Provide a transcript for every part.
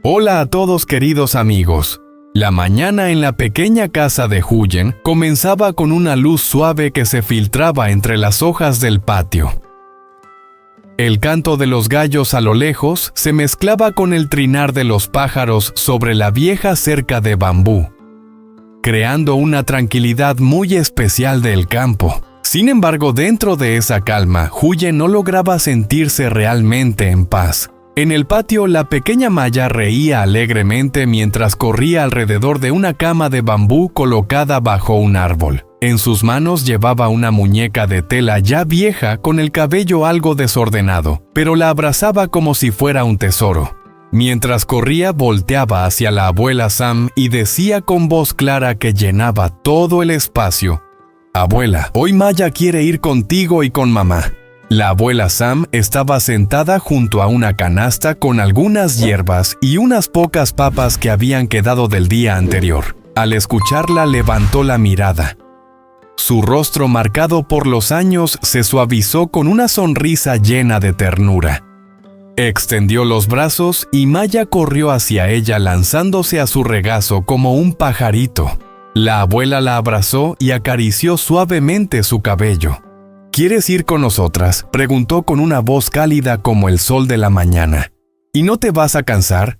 Hola a todos queridos amigos. La mañana en la pequeña casa de Huyen comenzaba con una luz suave que se filtraba entre las hojas del patio. El canto de los gallos a lo lejos se mezclaba con el trinar de los pájaros sobre la vieja cerca de bambú, creando una tranquilidad muy especial del campo. Sin embargo, dentro de esa calma, Huyen no lograba sentirse realmente en paz. En el patio, la pequeña Maya reía alegremente mientras corría alrededor de una cama de bambú colocada bajo un árbol. En sus manos llevaba una muñeca de tela ya vieja con el cabello algo desordenado, pero la abrazaba como si fuera un tesoro. Mientras corría, volteaba hacia la abuela Sam y decía con voz clara que llenaba todo el espacio: «Abuela, hoy Maya quiere ir contigo y con mamá». La abuela Sam estaba sentada junto a una canasta con algunas hierbas y unas pocas papas que habían quedado del día anterior. Al escucharla, levantó la mirada. Su rostro, marcado por los años, se suavizó con una sonrisa llena de ternura. Extendió los brazos y Maya corrió hacia ella lanzándose a su regazo como un pajarito. La abuela la abrazó y acarició suavemente su cabello. «¿Quieres ir con nosotras?», preguntó con una voz cálida como el sol de la mañana. «¿Y no te vas a cansar?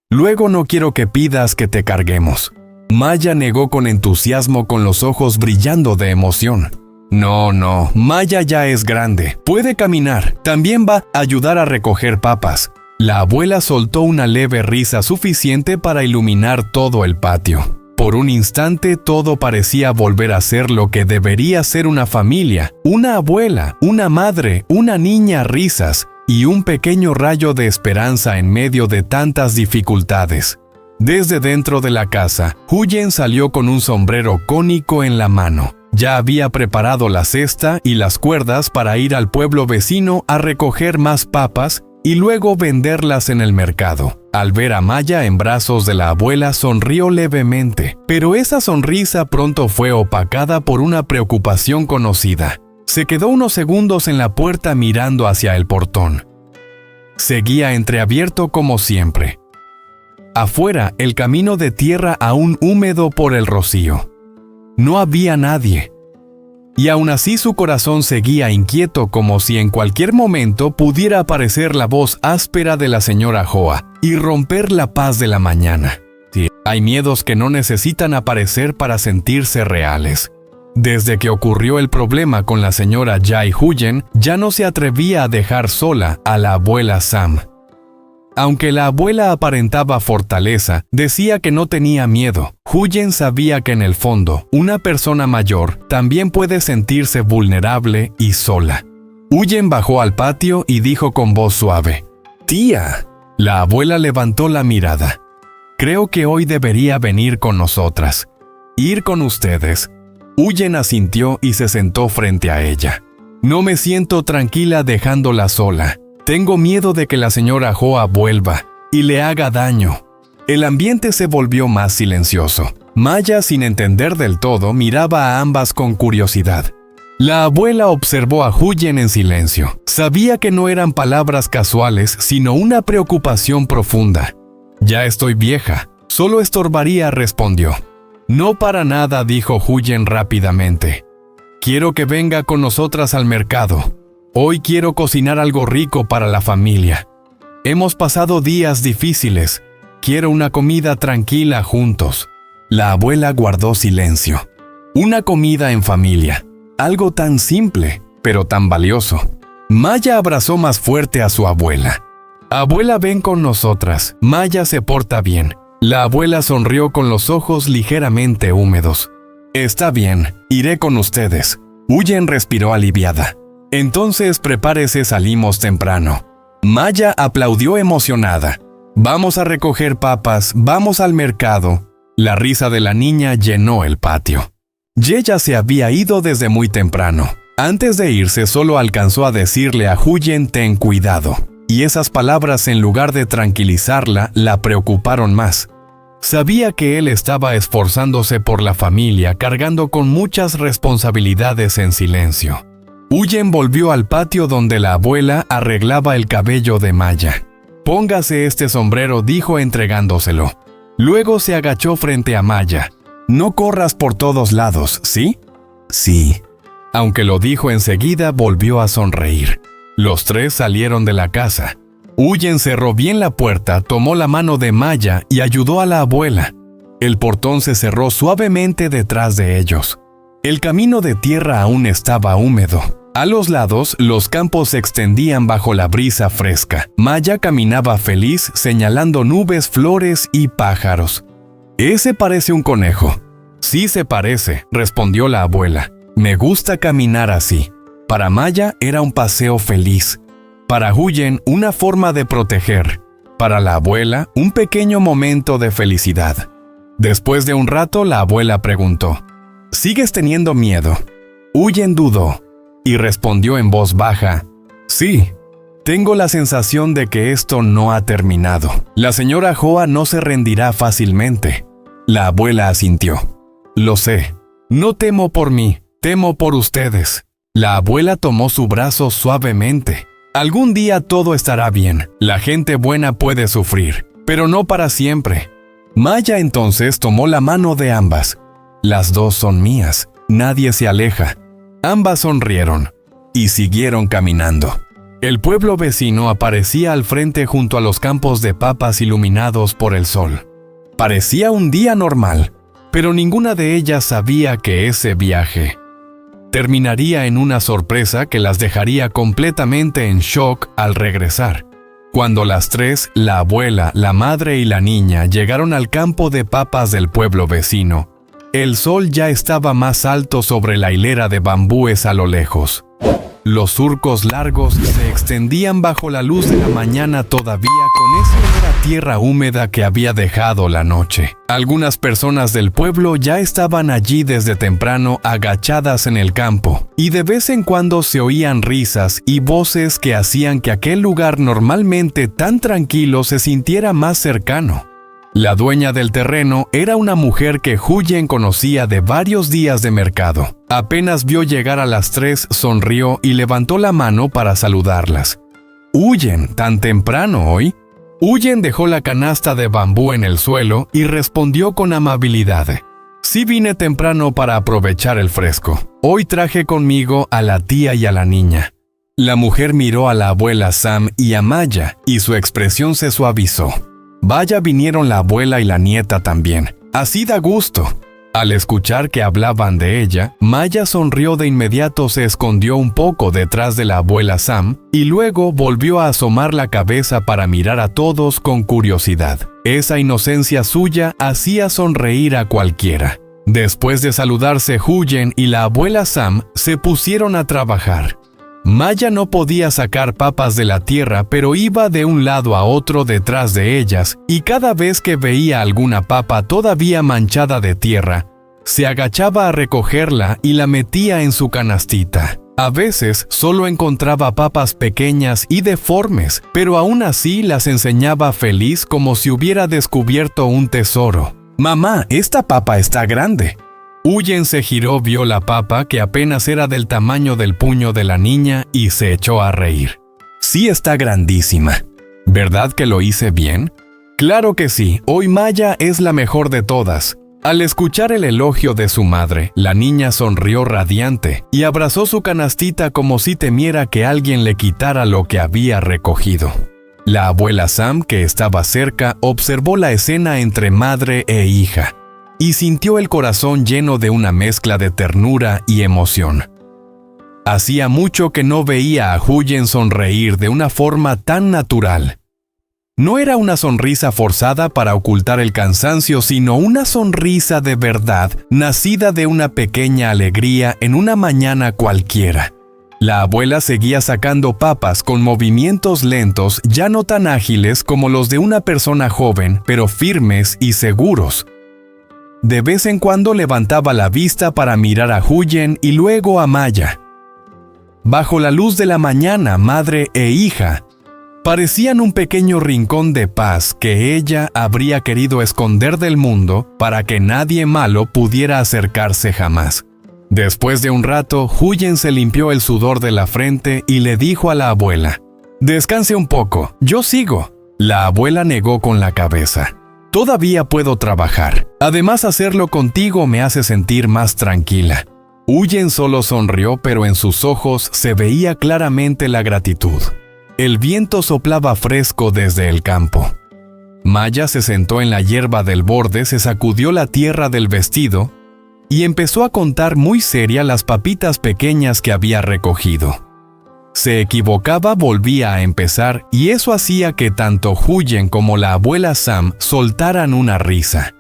Luego no quiero que pidas que te carguemos». Maya negó con entusiasmo, con los ojos brillando de emoción. «No, Maya ya es grande, puede caminar, también va a ayudar a recoger papas». La abuela soltó una leve risa suficiente para iluminar todo el patio. Por un instante todo parecía volver a ser lo que debería ser una familia, una abuela, una madre, una niña, risas y un pequeño rayo de esperanza en medio de tantas dificultades. Desde dentro de la casa, Huyen salió con un sombrero cónico en la mano. Ya había preparado la cesta y las cuerdas para ir al pueblo vecino a recoger más papas y luego venderlas en el mercado. Al ver a Maya en brazos de la abuela, sonrió levemente, pero esa sonrisa pronto fue opacada por una preocupación conocida. Se quedó unos segundos en la puerta mirando hacia el portón. Seguía entreabierto como siempre. Afuera, el camino de tierra aún húmedo por el rocío. No había nadie. Y aún así su corazón seguía inquieto, como si en cualquier momento pudiera aparecer la voz áspera de la señora Hoa y romper la paz de la mañana. Sí, hay miedos que no necesitan aparecer para sentirse reales. Desde que ocurrió el problema con la señora Jai Huyen, ya no se atrevía a dejar sola a la abuela Sam. Aunque la abuela aparentaba fortaleza, decía que no tenía miedo. Huyen sabía que en el fondo, una persona mayor también puede sentirse vulnerable y sola. Huyen bajó al patio y dijo con voz suave: «Tía». La abuela levantó la mirada. «Creo que hoy debería venir con nosotras. Ir con ustedes». Huyen asintió y se sentó frente a ella. «No me siento tranquila dejándola sola. Tengo miedo de que la señora Hoa vuelva y le haga daño». El ambiente se volvió más silencioso. Maya, sin entender del todo, miraba a ambas con curiosidad. La abuela observó a Huyen en silencio. Sabía que no eran palabras casuales, sino una preocupación profunda. «Ya estoy vieja. Solo estorbaría», respondió. «No para nada», dijo Huyen rápidamente. «Quiero que venga con nosotras al mercado. Hoy quiero cocinar algo rico para la familia. Hemos pasado días difíciles. Quiero una comida tranquila juntos». La abuela guardó silencio. Una comida en familia. Algo tan simple, pero tan valioso. Maya abrazó más fuerte a su abuela. «Abuela, ven con nosotras. Maya se porta bien». La abuela sonrió con los ojos ligeramente húmedos. «Está bien, iré con ustedes». Huyen respiró aliviada. «Entonces prepárese, salimos temprano». Maya aplaudió emocionada. «Vamos a recoger papas, vamos al mercado». La risa de la niña llenó el patio. Yeya se había ido desde muy temprano. Antes de irse solo alcanzó a decirle a Huyen: «Ten cuidado». Y esas palabras, en lugar de tranquilizarla, la preocuparon más. Sabía que él estaba esforzándose por la familia, cargando con muchas responsabilidades en silencio. Huyen volvió al patio donde la abuela arreglaba el cabello de Maya. Póngase este sombrero, dijo entregándoselo. Luego se agachó frente a Maya. No corras por todos lados, ¿sí? Sí. Aunque lo dijo enseguida, volvió a sonreír. Los tres salieron de la casa. Huyen cerró bien la puerta, tomó la mano de Maya y ayudó a la abuela. El portón se cerró suavemente detrás de ellos. El camino de tierra aún estaba húmedo. A los lados, los campos se extendían bajo la brisa fresca. Maya caminaba feliz, señalando nubes, flores y pájaros. «Ese parece un conejo». «Sí se parece», respondió la abuela. «Me gusta caminar así». Para Maya era un paseo feliz. Para Huyen, una forma de proteger. Para la abuela, un pequeño momento de felicidad. Después de un rato, la abuela preguntó: «¿Sigues teniendo miedo?» Huyen dudó y respondió en voz baja: «Sí, tengo la sensación de que esto no ha terminado. La señora Joa no se rendirá fácilmente». La abuela asintió. «Lo sé. No temo por mí, temo por ustedes». La abuela tomó su brazo suavemente. «Algún día todo estará bien. La gente buena puede sufrir, pero no para siempre». Maya entonces tomó la mano de ambas. «Las dos son mías. Nadie se aleja». Ambas sonrieron y siguieron caminando. El pueblo vecino aparecía al frente junto a los campos de papas iluminados por el sol. Parecía un día normal, pero ninguna de ellas sabía que ese viaje terminaría en una sorpresa que las dejaría completamente en shock al regresar. Cuando las tres, la abuela, la madre y la niña, llegaron al campo de papas del pueblo vecino, el sol ya estaba más alto sobre la hilera de bambúes a lo lejos. Los surcos largos se extendían bajo la luz de la mañana todavía con esa olor a tierra húmeda que había dejado la noche. Algunas personas del pueblo ya estaban allí desde temprano agachadas en el campo, y de vez en cuando se oían risas y voces que hacían que aquel lugar normalmente tan tranquilo se sintiera más cercano. La dueña del terreno era una mujer que Huyen conocía de varios días de mercado. Apenas vio llegar a las tres, sonrió y levantó la mano para saludarlas. «¿Huyen tan temprano hoy?» Huyen dejó la canasta de bambú en el suelo y respondió con amabilidad: «Sí vine temprano para aprovechar el fresco. Hoy traje conmigo a la tía y a la niña». La mujer miró a la abuela Sam y a Maya y su expresión se suavizó. Vaya, vinieron la abuela y la nieta también. Así da gusto. Al escuchar que hablaban de ella, Maya sonrió de inmediato, se escondió un poco detrás de la abuela Sam y luego volvió a asomar la cabeza para mirar a todos con curiosidad. Esa inocencia suya hacía sonreír a cualquiera. Después de saludarse, Huyen y la abuela Sam se pusieron a trabajar. Maya no podía sacar papas de la tierra, pero iba de un lado a otro detrás de ellas, y cada vez que veía alguna papa todavía manchada de tierra, se agachaba a recogerla y la metía en su canastita. A veces solo encontraba papas pequeñas y deformes, pero aún así las enseñaba feliz como si hubiera descubierto un tesoro. «Mamá, esta papa está grande». Huyen se giró, vio la papa que apenas era del tamaño del puño de la niña y se echó a reír. «Sí está grandísima. ¿Verdad que lo hice bien?» «Claro que sí, hoy Maya es la mejor de todas». Al escuchar el elogio de su madre, la niña sonrió radiante y abrazó su canastita como si temiera que alguien le quitara lo que había recogido. La abuela Sam, que estaba cerca, observó la escena entre madre e hija y sintió el corazón lleno de una mezcla de ternura y emoción. Hacía mucho que no veía a Huyen sonreír de una forma tan natural. No era una sonrisa forzada para ocultar el cansancio, sino una sonrisa de verdad, nacida de una pequeña alegría en una mañana cualquiera. La abuela seguía sacando papas con movimientos lentos, ya no tan ágiles como los de una persona joven, pero firmes y seguros. De vez en cuando levantaba la vista para mirar a Huyen y luego a Maya. Bajo la luz de la mañana, madre e hija parecían un pequeño rincón de paz que ella habría querido esconder del mundo para que nadie malo pudiera acercarse jamás. Después de un rato, Huyen se limpió el sudor de la frente y le dijo a la abuela: «Descanse un poco, yo sigo». La abuela negó con la cabeza. Todavía puedo trabajar. Además, hacerlo contigo me hace sentir más tranquila. Huyen solo sonrió, pero en sus ojos se veía claramente la gratitud. El viento soplaba fresco desde el campo. Maya se sentó en la hierba del borde, se sacudió la tierra del vestido y empezó a contar muy seria las papitas pequeñas que había recogido. Se equivocaba, volvía a empezar, y eso hacía que tanto Huyen como la abuela Sam soltaran una risa.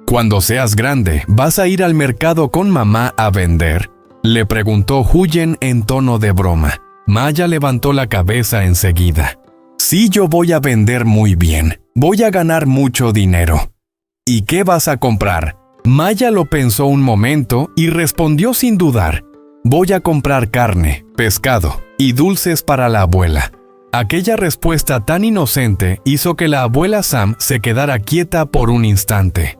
«Cuando seas grande, ¿vas a ir al mercado con mamá a vender?», le preguntó Huyen en tono de broma. Maya levantó la cabeza enseguida. «Sí, yo voy a vender muy bien. Voy a ganar mucho dinero». «¿Y qué vas a comprar?». Maya lo pensó un momento y respondió sin dudar. «Voy a comprar carne, pescado y dulces para la abuela». Aquella respuesta tan inocente hizo que la abuela Sam se quedara quieta por un instante.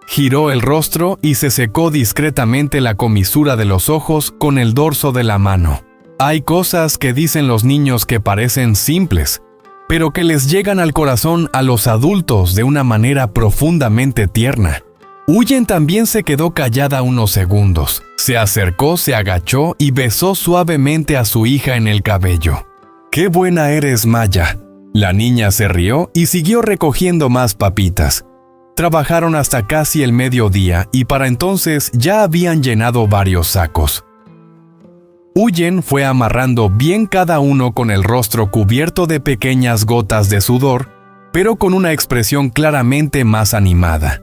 Giró el rostro y se secó discretamente la comisura de los ojos con el dorso de la mano. Hay cosas que dicen los niños que parecen simples, pero que les llegan al corazón a los adultos de una manera profundamente tierna. Huyen también se quedó callada unos segundos. Se acercó, se agachó y besó suavemente a su hija en el cabello. «¡Qué buena eres, Maya!». La niña se rió y siguió recogiendo más papitas. Trabajaron hasta casi el mediodía y para entonces ya habían llenado varios sacos. Huyen fue amarrando bien cada uno con el rostro cubierto de pequeñas gotas de sudor, pero con una expresión claramente más animada.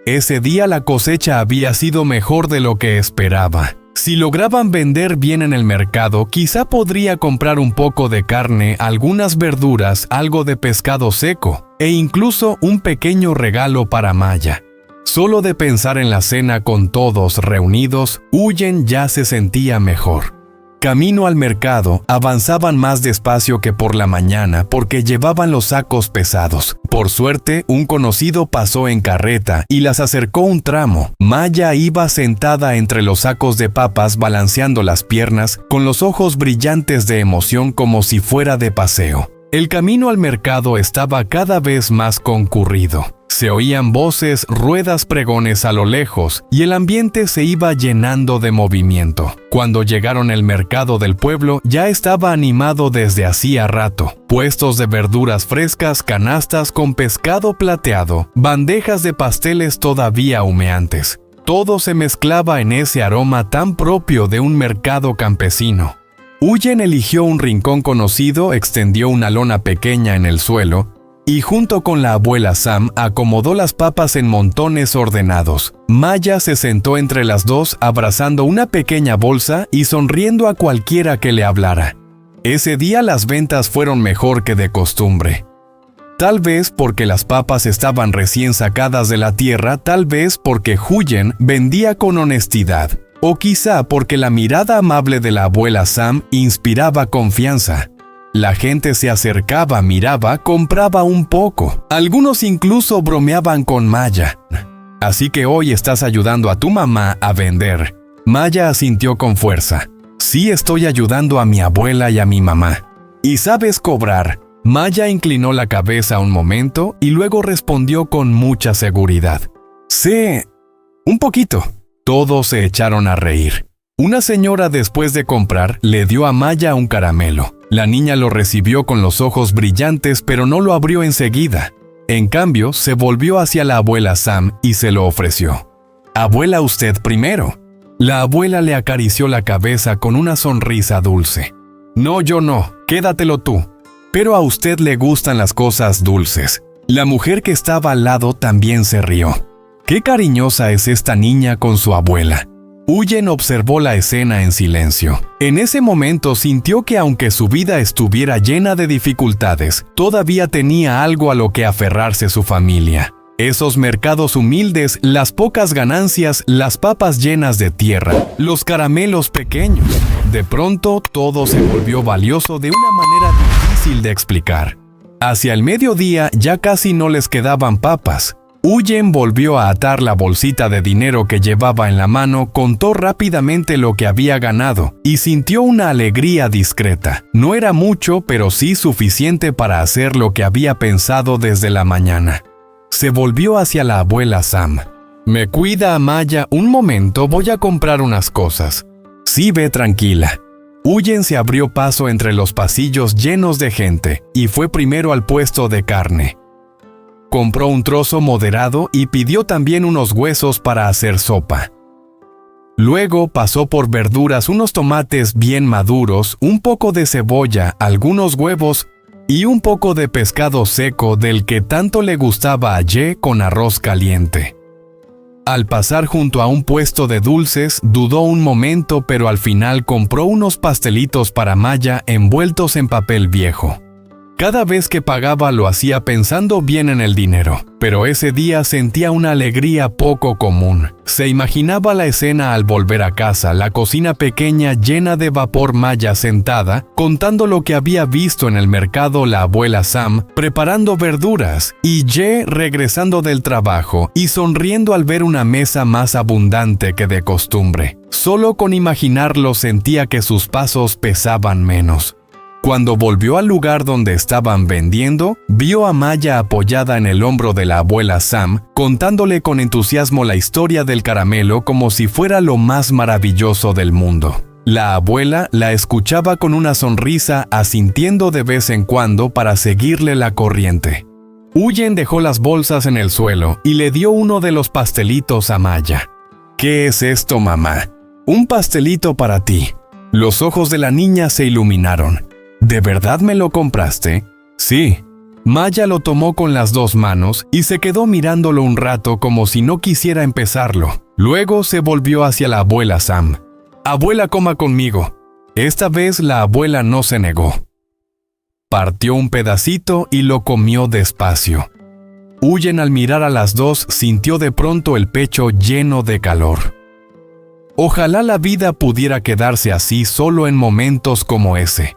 Ese día la cosecha había sido mejor de lo que esperaba. Si lograban vender bien en el mercado, quizá podría comprar un poco de carne, algunas verduras, algo de pescado seco e incluso un pequeño regalo para Maya. Solo de pensar en la cena con todos reunidos, Huyen ya se sentía mejor. Camino al mercado, avanzaban más despacio que por la mañana porque llevaban los sacos pesados. Por suerte, un conocido pasó en carreta y las acercó un tramo. Maya iba sentada entre los sacos de papas balanceando las piernas, con los ojos brillantes de emoción como si fuera de paseo. El camino al mercado estaba cada vez más concurrido. Se oían voces, ruedas, pregones a lo lejos, y el ambiente se iba llenando de movimiento. Cuando llegaron al mercado del pueblo, ya estaba animado desde hacía rato. Puestos de verduras frescas, canastas con pescado plateado, bandejas de pasteles todavía humeantes. Todo se mezclaba en ese aroma tan propio de un mercado campesino. Huyen eligió un rincón conocido, extendió una lona pequeña en el suelo, y junto con la abuela Sam acomodó las papas en montones ordenados. Maya se sentó entre las dos abrazando una pequeña bolsa y sonriendo a cualquiera que le hablara. Ese día las ventas fueron mejor que de costumbre. Tal vez porque las papas estaban recién sacadas de la tierra, tal vez porque Huyen vendía con honestidad, o quizá porque la mirada amable de la abuela Sam inspiraba confianza. La gente se acercaba, miraba, compraba un poco. Algunos incluso bromeaban con Maya. «Así que hoy estás ayudando a tu mamá a vender». Maya asintió con fuerza. «Sí, estoy ayudando a mi abuela y a mi mamá». «¿Y sabes cobrar?». Maya inclinó la cabeza un momento y luego respondió con mucha seguridad. «Sí, un poquito». Todos se echaron a reír. Una señora, después de comprar, le dio a Maya un caramelo. La niña lo recibió con los ojos brillantes, pero no lo abrió enseguida. En cambio, se volvió hacia la abuela Sam y se lo ofreció. «Abuela, usted primero». La abuela le acarició la cabeza con una sonrisa dulce. «No, yo no, quédatelo tú. Pero a usted le gustan las cosas dulces». La mujer que estaba al lado también se rió. «Qué cariñosa es esta niña con su abuela». Huyen observó la escena en silencio. En ese momento sintió que aunque su vida estuviera llena de dificultades, todavía tenía algo a lo que aferrarse su familia. Esos mercados humildes, las pocas ganancias, las papas llenas de tierra, los caramelos pequeños. De pronto, todo se volvió valioso de una manera difícil de explicar. Hacia el mediodía ya casi no les quedaban papas. Huyen volvió a atar la bolsita de dinero que llevaba en la mano, contó rápidamente lo que había ganado y sintió una alegría discreta. No era mucho, pero sí suficiente para hacer lo que había pensado desde la mañana. Se volvió hacia la abuela Sam. «¿Me cuida, Amaya? Un momento, voy a comprar unas cosas». «Sí, ve tranquila». Huyen se abrió paso entre los pasillos llenos de gente y fue primero al puesto de carne. Compró un trozo moderado y pidió también unos huesos para hacer sopa. Luego pasó por verduras, unos tomates bien maduros, un poco de cebolla, algunos huevos y un poco de pescado seco del que tanto le gustaba a Ye con arroz caliente. Al pasar junto a un puesto de dulces, dudó un momento, pero al final compró unos pastelitos para Maya envueltos en papel viejo. Cada vez que pagaba lo hacía pensando bien en el dinero, pero ese día sentía una alegría poco común. Se imaginaba la escena al volver a casa, la cocina pequeña llena de vapor, Maya sentada, contando lo que había visto en el mercado, la abuela Sam preparando verduras, y Ye regresando del trabajo y sonriendo al ver una mesa más abundante que de costumbre. Solo con imaginarlo sentía que sus pasos pesaban menos. Cuando volvió al lugar donde estaban vendiendo, vio a Maya apoyada en el hombro de la abuela Sam, contándole con entusiasmo la historia del caramelo como si fuera lo más maravilloso del mundo. La abuela la escuchaba con una sonrisa, asintiendo de vez en cuando para seguirle la corriente. Huyen dejó las bolsas en el suelo y le dio uno de los pastelitos a Maya. «¿Qué es esto, mamá?» «Un pastelito para ti». Los ojos de la niña se iluminaron. «¿De verdad me lo compraste?» «Sí». Maya lo tomó con las dos manos y se quedó mirándolo un rato como si no quisiera empezarlo. Luego se volvió hacia la abuela Sam. «Abuela, coma conmigo». Esta vez la abuela no se negó. Partió un pedacito y lo comió despacio. Huyen al mirar a las dos sintió de pronto el pecho lleno de calor. Ojalá la vida pudiera quedarse así solo en momentos como ese.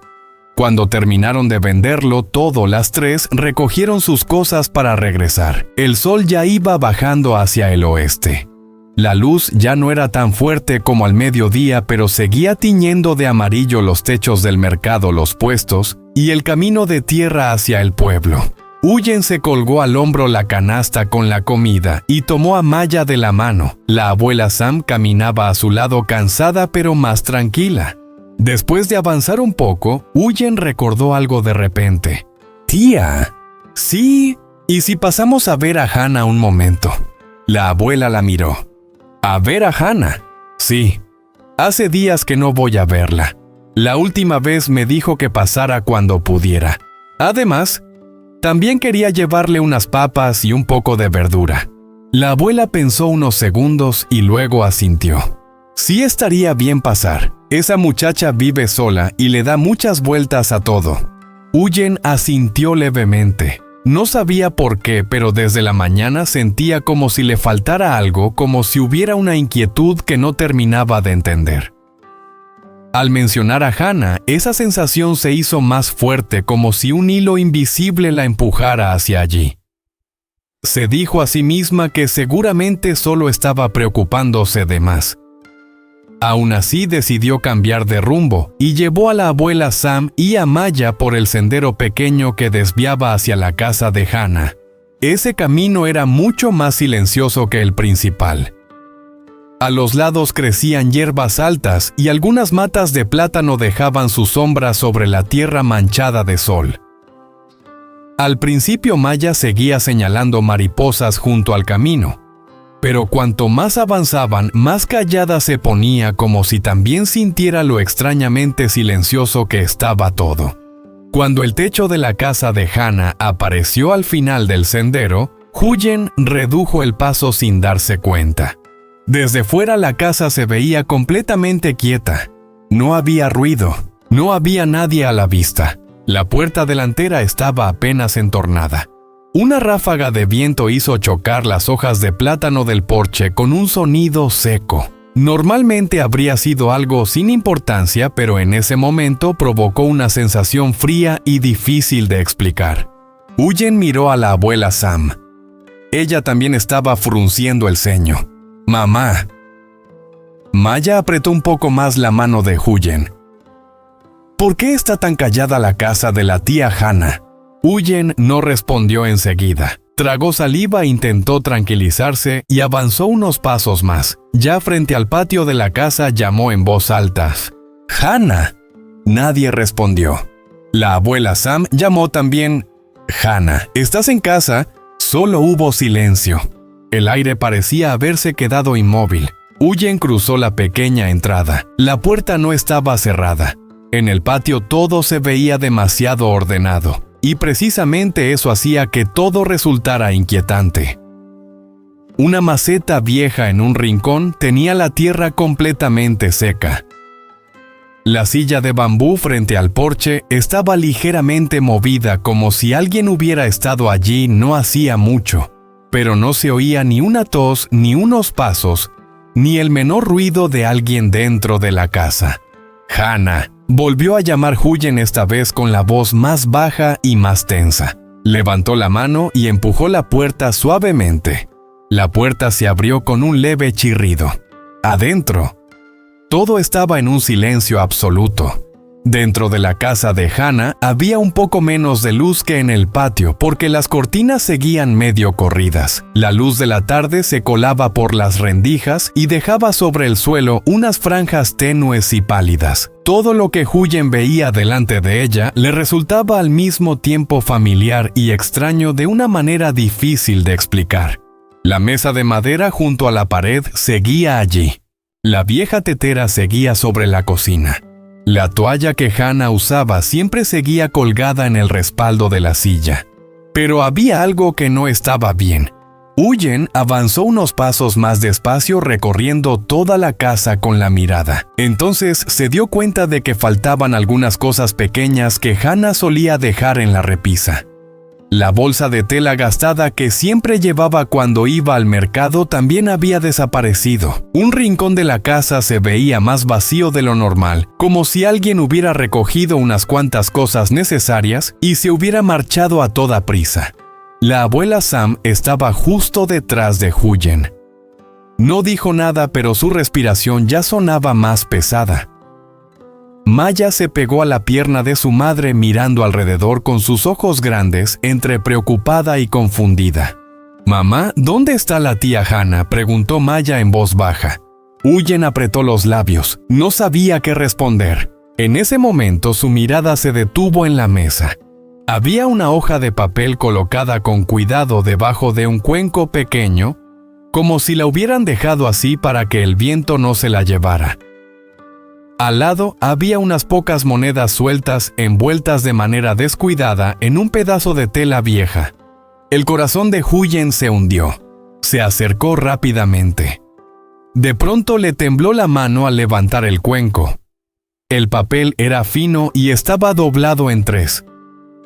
Cuando terminaron de venderlo todo, las tres recogieron sus cosas para regresar. El sol ya iba bajando hacia el oeste. La luz ya no era tan fuerte como al mediodía, pero seguía tiñendo de amarillo los techos del mercado, los puestos y el camino de tierra hacia el pueblo. Huyen se colgó al hombro la canasta con la comida y tomó a Maya de la mano. La abuela Sam caminaba a su lado cansada pero más tranquila. Después de avanzar un poco, Huyen recordó algo de repente. «Tía». «Sí, ¿y si pasamos a ver a Hannah un momento?» La abuela la miró. «¿A ver a Hannah?» «Sí. Hace días que no voy a verla. La última vez me dijo que pasara cuando pudiera. Además, también quería llevarle unas papas y un poco de verdura». La abuela pensó unos segundos y luego asintió. «Sí, estaría bien pasar. Esa muchacha vive sola y le da muchas vueltas a todo». Huyen asintió levemente. No sabía por qué, pero desde la mañana sentía como si le faltara algo, como si hubiera una inquietud que no terminaba de entender. Al mencionar a Hannah, esa sensación se hizo más fuerte, como si un hilo invisible la empujara hacia allí. Se dijo a sí misma que seguramente solo estaba preocupándose de más. Aún así decidió cambiar de rumbo y llevó a la abuela Sam y a Maya por el sendero pequeño que desviaba hacia la casa de Hannah. Ese camino era mucho más silencioso que el principal. A los lados crecían hierbas altas y algunas matas de plátano dejaban su sombra sobre la tierra manchada de sol. Al principio Maya seguía señalando mariposas junto al camino. Pero cuanto más avanzaban, más callada se ponía, como si también sintiera lo extrañamente silencioso que estaba todo. Cuando el techo de la casa de Hannah apareció al final del sendero, Huyen redujo el paso sin darse cuenta. Desde fuera la casa se veía completamente quieta. No había ruido, no había nadie a la vista. La puerta delantera estaba apenas entornada. Una ráfaga de viento hizo chocar las hojas de plátano del porche con un sonido seco. Normalmente habría sido algo sin importancia, pero en ese momento provocó una sensación fría y difícil de explicar. Huyen miró a la abuela Sam. Ella también estaba frunciendo el ceño. «Mamá». Maya apretó un poco más la mano de Huyen. «¿Por qué está tan callada la casa de la tía Hannah?». Huyen no respondió enseguida. Tragó saliva, intentó tranquilizarse y avanzó unos pasos más. Ya frente al patio de la casa llamó en voz alta: «¡Hannah!». Nadie respondió. La abuela Sam llamó también: «Hannah, ¿estás en casa?». Solo hubo silencio. El aire parecía haberse quedado inmóvil. Huyen cruzó la pequeña entrada. La puerta no estaba cerrada. En el patio todo se veía demasiado ordenado, y precisamente eso hacía que todo resultara inquietante. Una maceta vieja en un rincón tenía la tierra completamente seca. La silla de bambú frente al porche estaba ligeramente movida, como si alguien hubiera estado allí no hacía mucho, pero no se oía ni una tos, ni unos pasos, ni el menor ruido de alguien dentro de la casa. «Hannah», volvió a llamar Huyen, esta vez con la voz más baja y más tensa. Levantó la mano y empujó la puerta suavemente. La puerta se abrió con un leve chirrido. Adentro, todo estaba en un silencio absoluto. Dentro de la casa de Hannah había un poco menos de luz que en el patio, porque las cortinas seguían medio corridas. La luz de la tarde se colaba por las rendijas y dejaba sobre el suelo unas franjas tenues y pálidas. Todo lo que Huyen veía delante de ella le resultaba al mismo tiempo familiar y extraño de una manera difícil de explicar. La mesa de madera junto a la pared seguía allí. La vieja tetera seguía sobre la cocina. La toalla que Hannah usaba siempre seguía colgada en el respaldo de la silla. Pero había algo que no estaba bien. Huyen avanzó unos pasos más despacio, recorriendo toda la casa con la mirada. Entonces se dio cuenta de que faltaban algunas cosas pequeñas que Hannah solía dejar en la repisa. La bolsa de tela gastada que siempre llevaba cuando iba al mercado también había desaparecido. Un rincón de la casa se veía más vacío de lo normal, como si alguien hubiera recogido unas cuantas cosas necesarias y se hubiera marchado a toda prisa. La abuela Sam estaba justo detrás de Huyen. No dijo nada, pero su respiración ya sonaba más pesada. Maya se pegó a la pierna de su madre mirando alrededor con sus ojos grandes, entre preocupada y confundida. «Mamá, ¿dónde está la tía Hannah?», preguntó Maya en voz baja. Huyen apretó los labios. No sabía qué responder. En ese momento su mirada se detuvo en la mesa. Había una hoja de papel colocada con cuidado debajo de un cuenco pequeño, como si la hubieran dejado así para que el viento no se la llevara. Al lado había unas pocas monedas sueltas envueltas de manera descuidada en un pedazo de tela vieja. El corazón de Huyen se hundió. Se acercó rápidamente. De pronto le tembló la mano al levantar el cuenco. El papel era fino y estaba doblado en 3.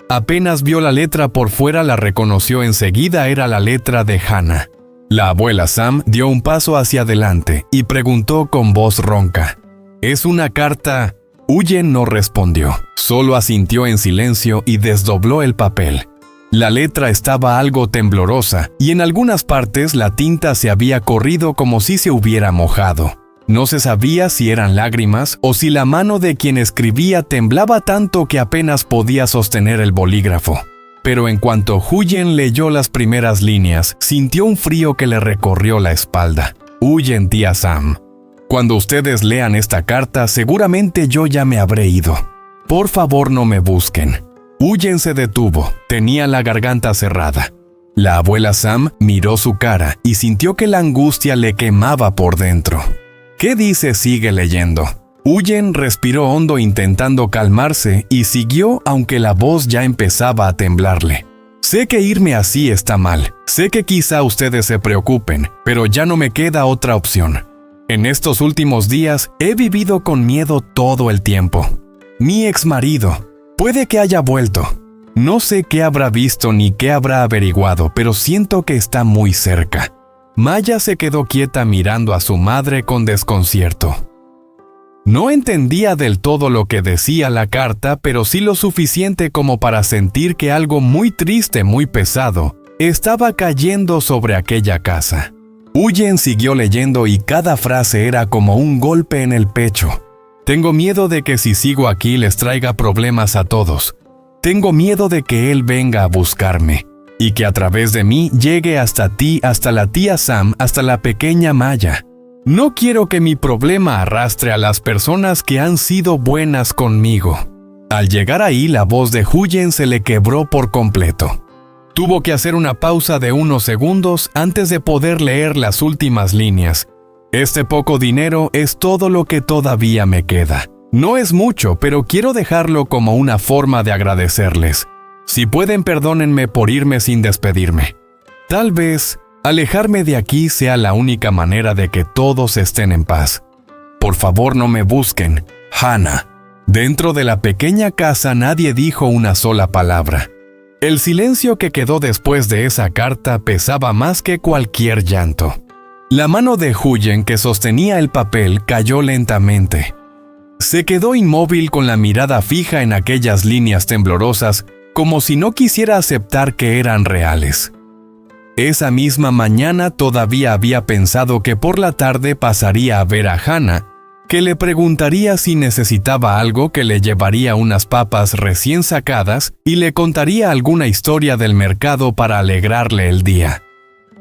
Apenas vio la letra por fuera, la reconoció enseguida, era la letra de Hannah. La abuela Sam dio un paso hacia adelante y preguntó con voz ronca: «¿Es una carta?». Huyen no respondió, solo asintió en silencio y desdobló el papel. La letra estaba algo temblorosa y en algunas partes la tinta se había corrido como si se hubiera mojado. No se sabía si eran lágrimas o si la mano de quien escribía temblaba tanto que apenas podía sostener el bolígrafo. Pero en cuanto Huyen leyó las primeras líneas, sintió un frío que le recorrió la espalda. «Huyen, tía Sam. Cuando ustedes lean esta carta, seguramente yo ya me habré ido. Por favor, no me busquen». Huyen se detuvo. Tenía la garganta cerrada. La abuela Sam miró su cara y sintió que la angustia le quemaba por dentro. «¿Qué dice?», sigue leyendo. Huyen respiró hondo intentando calmarse y siguió, aunque la voz ya empezaba a temblarle. «Sé que irme así está mal. Sé que quizá ustedes se preocupen, pero ya no me queda otra opción. En estos últimos días he vivido con miedo todo el tiempo. Mi exmarido puede que haya vuelto. No sé qué habrá visto ni qué habrá averiguado, pero siento que está muy cerca». Maya se quedó quieta mirando a su madre con desconcierto. No entendía del todo lo que decía la carta, pero sí lo suficiente como para sentir que algo muy triste, muy pesado, estaba cayendo sobre aquella casa. Huyen siguió leyendo y cada frase era como un golpe en el pecho. Tengo miedo de que si sigo aquí les traiga problemas a todos. Tengo miedo de que él venga a buscarme y que a través de mí llegue hasta ti, hasta la tía Sam, hasta la pequeña Maya. No quiero que mi problema arrastre a las personas que han sido buenas conmigo. Al llegar ahí, la voz de Huyen se le quebró por completo. Tuvo que hacer una pausa de unos segundos antes de poder leer las últimas líneas. Este poco dinero es todo lo que todavía me queda. No es mucho, pero quiero dejarlo como una forma de agradecerles. Si pueden, perdónenme por irme sin despedirme. Tal vez alejarme de aquí sea la única manera de que todos estén en paz. Por favor, no me busquen. Hannah. Dentro de la pequeña casa nadie dijo una sola palabra. El silencio que quedó después de esa carta pesaba más que cualquier llanto. La mano de Huyen que sostenía el papel cayó lentamente. Se quedó inmóvil con la mirada fija en aquellas líneas temblorosas, como si no quisiera aceptar que eran reales. Esa misma mañana todavía había pensado que por la tarde pasaría a ver a Hannah, que le preguntaría si necesitaba algo, que le llevaría unas papas recién sacadas y le contaría alguna historia del mercado para alegrarle el día.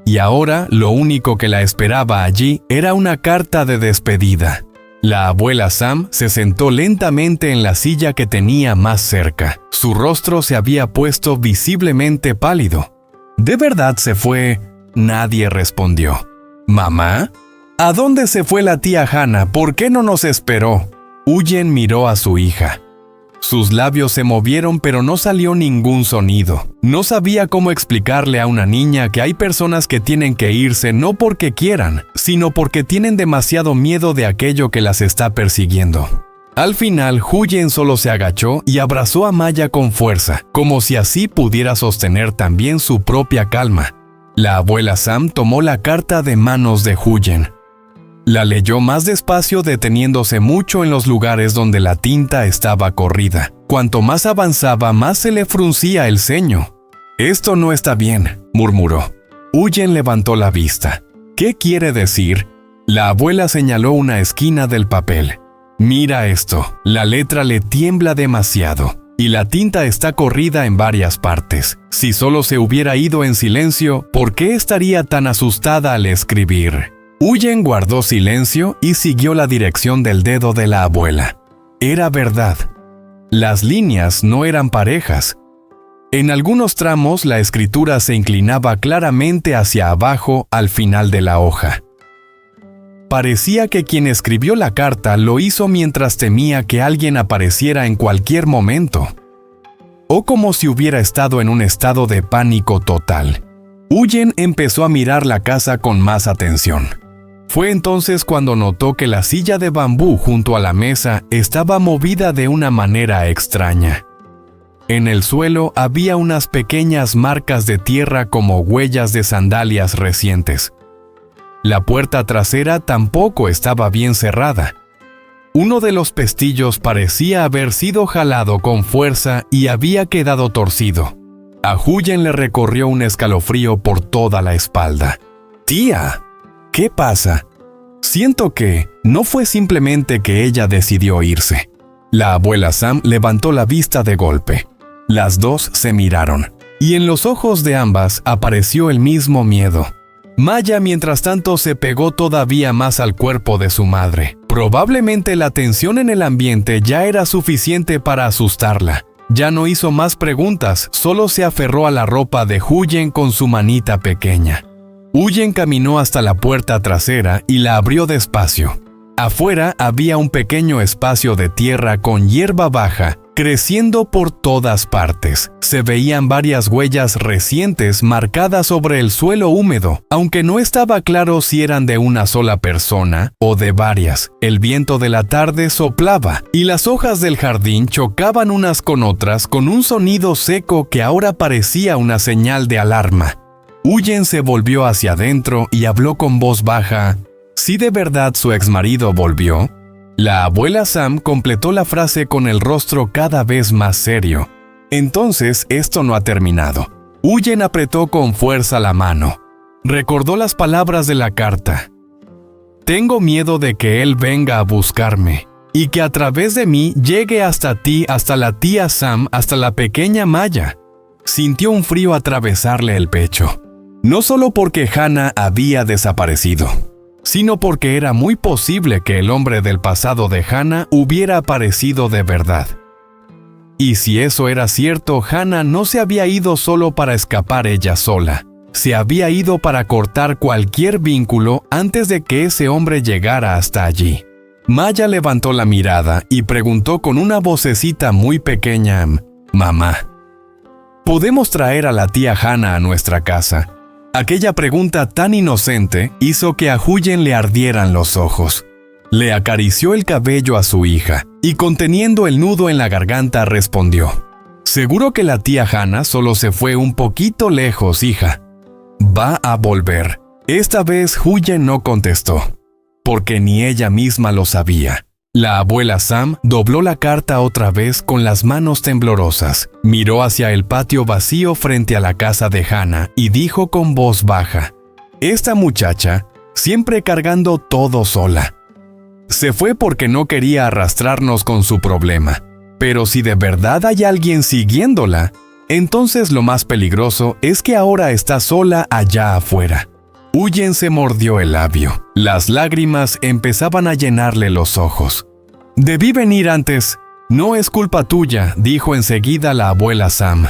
Y ahora lo único que la esperaba allí era una carta de despedida. La abuela Sam se sentó lentamente en la silla que tenía más cerca. Su rostro se había puesto visiblemente pálido. ¿De verdad se fue? Nadie respondió. ¿Mamá? ¿A dónde se fue la tía Hannah? ¿Por qué no nos esperó? Huyen miró a su hija. Sus labios se movieron, pero no salió ningún sonido. No sabía cómo explicarle a una niña que hay personas que tienen que irse no porque quieran, sino porque tienen demasiado miedo de aquello que las está persiguiendo. Al final, Huyen solo se agachó y abrazó a Maya con fuerza, como si así pudiera sostener también su propia calma. La abuela Sam tomó la carta de manos de Huyen. La leyó más despacio, deteniéndose mucho en los lugares donde la tinta estaba corrida. Cuanto más avanzaba, más se le fruncía el ceño. «Esto no está bien», murmuró. Huyen levantó la vista. «¿Qué quiere decir?» La abuela señaló una esquina del papel. «Mira esto, la letra le tiembla demasiado, y la tinta está corrida en varias partes. Si solo se hubiera ido en silencio, ¿por qué estaría tan asustada al escribir?» Huyen guardó silencio y siguió la dirección del dedo de la abuela. Era verdad. Las líneas no eran parejas. En algunos tramos la escritura se inclinaba claramente hacia abajo al final de la hoja. Parecía que quien escribió la carta lo hizo mientras temía que alguien apareciera en cualquier momento, o como si hubiera estado en un estado de pánico total. Huyen empezó a mirar la casa con más atención. Fue entonces cuando notó que la silla de bambú junto a la mesa estaba movida de una manera extraña. En el suelo había unas pequeñas marcas de tierra como huellas de sandalias recientes. La puerta trasera tampoco estaba bien cerrada. Uno de los pestillos parecía haber sido jalado con fuerza y había quedado torcido. A Huyen le recorrió un escalofrío por toda la espalda. «Tía, ¿qué pasa?» Siento que no fue simplemente que ella decidió irse. La abuela Sam levantó la vista de golpe. Las dos se miraron, y en los ojos de ambas apareció el mismo miedo. Maya, mientras tanto, se pegó todavía más al cuerpo de su madre. Probablemente la tensión en el ambiente ya era suficiente para asustarla. Ya no hizo más preguntas, solo se aferró a la ropa de Huyen con su manita pequeña. Huyen caminó hasta la puerta trasera y la abrió despacio. Afuera había un pequeño espacio de tierra con hierba baja, creciendo por todas partes. Se veían varias huellas recientes marcadas sobre el suelo húmedo, aunque no estaba claro si eran de una sola persona o de varias. El viento de la tarde soplaba y las hojas del jardín chocaban unas con otras con un sonido seco que ahora parecía una señal de alarma. Huyen se volvió hacia adentro y habló con voz baja. ¿Si de verdad su exmarido volvió? La abuela Sam completó la frase con el rostro cada vez más serio. Entonces, esto no ha terminado. Huyen apretó con fuerza la mano. Recordó las palabras de la carta. Tengo miedo de que él venga a buscarme y que a través de mí llegue hasta ti, hasta la tía Sam, hasta la pequeña Maya. Sintió un frío atravesarle el pecho. No solo porque Hannah había desaparecido, sino porque era muy posible que el hombre del pasado de Hannah hubiera aparecido de verdad. Y si eso era cierto, Hannah no se había ido solo para escapar ella sola. Se había ido para cortar cualquier vínculo antes de que ese hombre llegara hasta allí. Maya levantó la mirada y preguntó con una vocecita muy pequeña: «Mamá, ¿podemos traer a la tía Hannah a nuestra casa?». Aquella pregunta tan inocente hizo que a Huyen le ardieran los ojos. Le acarició el cabello a su hija y, conteniendo el nudo en la garganta, respondió: «Seguro que la tía Hannah solo se fue un poquito lejos, hija. Va a volver». Esta vez Huyen no contestó, porque ni ella misma lo sabía. La abuela Sam dobló la carta otra vez con las manos temblorosas, miró hacia el patio vacío frente a la casa de Hannah y dijo con voz baja: «Esta muchacha, siempre cargando todo sola. Se fue porque no quería arrastrarnos con su problema. Pero si de verdad hay alguien siguiéndola, entonces lo más peligroso es que ahora está sola allá afuera». Huyen se mordió el labio. Las lágrimas empezaban a llenarle los ojos. «Debí venir antes. No es culpa tuya», dijo enseguida la abuela Sam.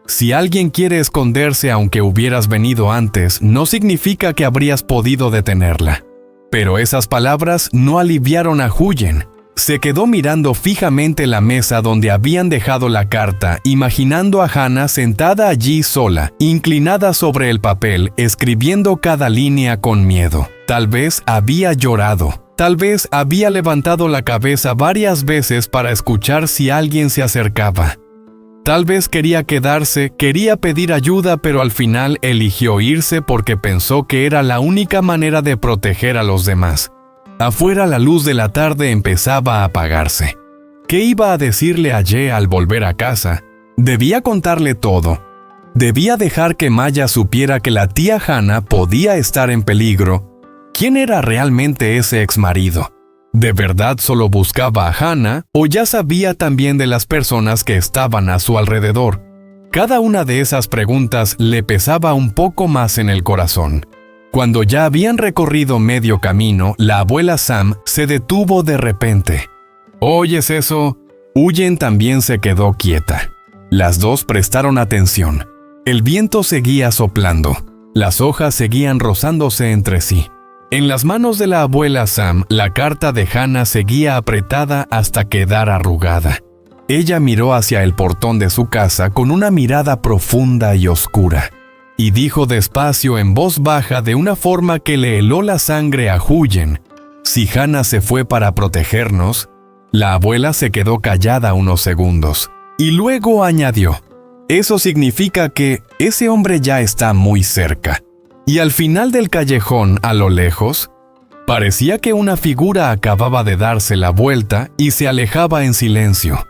«Si alguien quiere esconderse aunque hubieras venido antes, no significa que habrías podido detenerla». Pero esas palabras no aliviaron a Huyen. Se quedó mirando fijamente la mesa donde habían dejado la carta, imaginando a Hannah sentada allí sola, inclinada sobre el papel, escribiendo cada línea con miedo. Tal vez había llorado. Tal vez había levantado la cabeza varias veces para escuchar si alguien se acercaba. Tal vez quería quedarse, quería pedir ayuda, pero al final eligió irse porque pensó que era la única manera de proteger a los demás. Afuera la luz de la tarde empezaba a apagarse. ¿Qué iba a decirle a Ye al volver a casa? Debía contarle todo. Debía dejar que Maya supiera que la tía Hannah podía estar en peligro. ¿Quién era realmente ese exmarido? ¿De verdad solo buscaba a Hannah o ya sabía también de las personas que estaban a su alrededor? Cada una de esas preguntas le pesaba un poco más en el corazón. Cuando ya habían recorrido medio camino, la abuela Sam se detuvo de repente. «¿Oyes eso?». Huyen también se quedó quieta. Las dos prestaron atención. El viento seguía soplando. Las hojas seguían rozándose entre sí. En las manos de la abuela Sam, la carta de Hannah seguía apretada hasta quedar arrugada. Ella miró hacia el portón de su casa con una mirada profunda y oscura, y dijo despacio en voz baja de una forma que le heló la sangre a Huyen: «Si Hannah se fue para protegernos». La abuela se quedó callada unos segundos, y luego añadió: «Eso significa que ese hombre ya está muy cerca». Y al final del callejón, a lo lejos, parecía que una figura acababa de darse la vuelta y se alejaba en silencio.